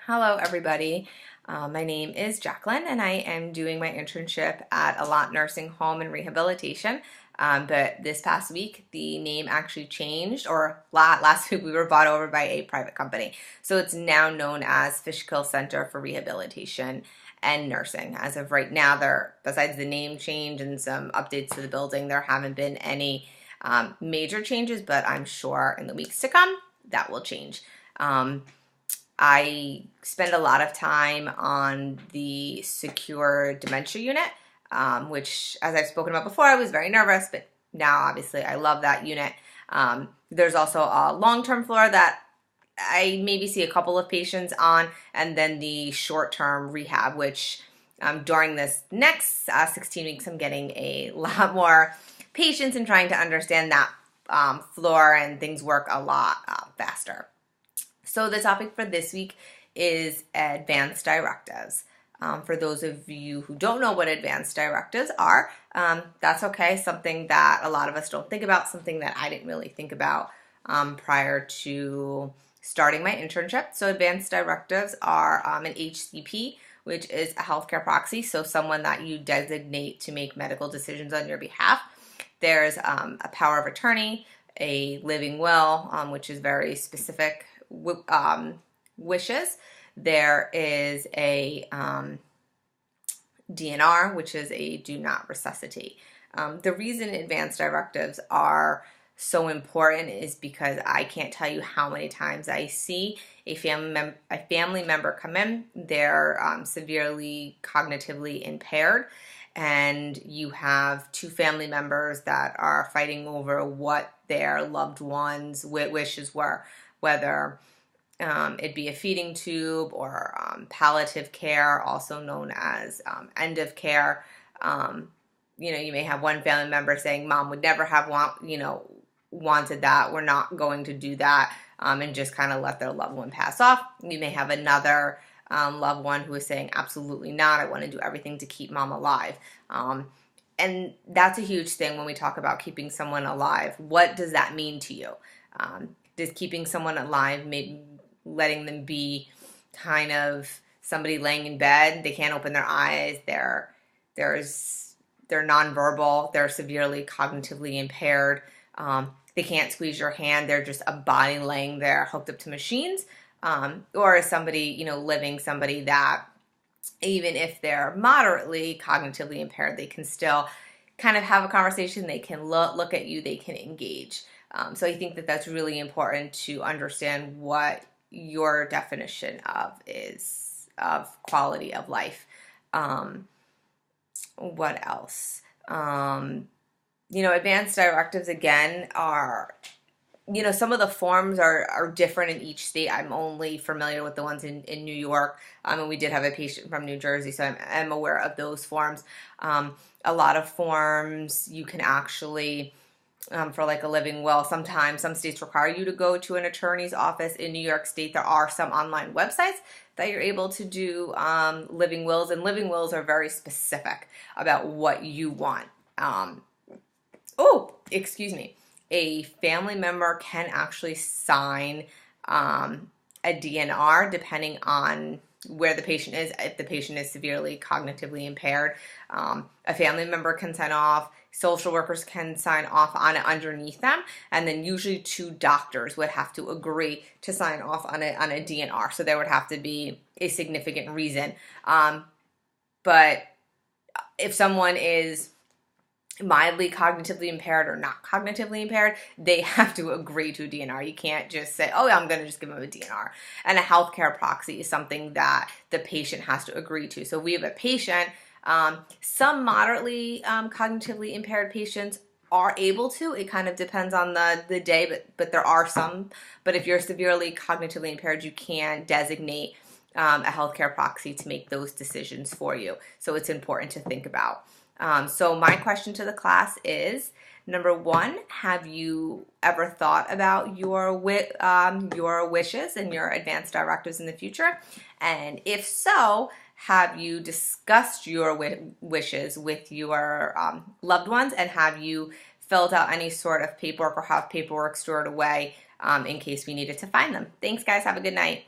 Hello, everybody. My name is Jacqueline, and I am doing my internship at a lot nursing home and rehabilitation. But this past week, the name actually changed, or last week we were bought over by a private company. So it's now known as Fishkill Center for Rehabilitation and Nursing. As of right now, besides the name change and some updates to the building, there haven't been any major changes, but I'm sure in the weeks to come that will change. I spend a lot of time on the secure dementia unit, which, as I've spoken about before, I was very nervous, but now obviously I love that unit. There's also a long-term floor that I maybe see a couple of patients on, and then the short-term rehab, which during this next 16 weeks, I'm getting a lot more patients and trying to understand that floor, and things work a lot faster. So the topic for this week is advanced directives. For those of you who don't know what advanced directives are, that's okay. Something that a lot of us don't think about, something that I didn't really think about prior to starting my internship. So advanced directives are an HCP, which is a healthcare proxy, so someone that you designate to make medical decisions on your behalf. There's a power of attorney, a living will, which is very specific wishes. There is a DNR, which is a do not resuscitate. The reason advanced directives are so important is because I can't tell you how many times I see a family member come in. They're severely cognitively impaired, and you have two family members that are fighting over what their loved ones' wishes were, whether it be a feeding tube or palliative care, also known as end of care. You may have one family member saying, "Mom would never have wanted that. We're not going to do that," and just kind of let their loved one pass off. You may have another loved one who is saying, "Absolutely not. I want to do everything to keep Mom alive." And that's a huge thing when we talk about keeping someone alive. What does that mean to you? Does keeping someone alive mean letting them be kind of somebody laying in bed? They can't open their eyes. They're nonverbal. They're severely cognitively impaired. They can't squeeze your hand. They're just a body laying there hooked up to machines. Or is somebody, somebody that even if they're moderately cognitively impaired, they can still kind of have a conversation. They can look at you. They can engage. So I think that that's really important to understand what your definition of quality of life. What else? Advanced directives, again, are, some of the forms are different in each state. I'm only familiar with the ones in New York. And we did have a patient from New Jersey, so I'm aware of those forms. A lot of forms you can actually, for like a living will, sometimes some states require you to go to an attorney's office. In New York State, there are some online websites that you're able to do living wills, and living wills are very specific about what you want. A family member can actually sign a DNR depending on where the patient is. If the patient is severely cognitively impaired, a family member can sign off. Social workers can sign off on it underneath them, and then usually two doctors would have to agree to sign off on a DNR. So there would have to be a significant reason. But if someone is mildly cognitively impaired or not cognitively impaired, they have to agree to a DNR. You can't just say, "Oh, yeah, I'm going to just give them a DNR." And a healthcare proxy is something that the patient has to agree to. So we have a patient, some moderately cognitively impaired patients are able to. It kind of depends on the day, but there are some. But if you're severely cognitively impaired, you can designate a healthcare proxy to make those decisions for you. So it's important to think about. So my question to the class is, number one, have you ever thought about your wishes and your advanced directives in the future? And if so, have you discussed your wishes with your loved ones, and have you filled out any sort of paperwork or have paperwork stored away in case we needed to find them? Thanks, guys. Have a good night.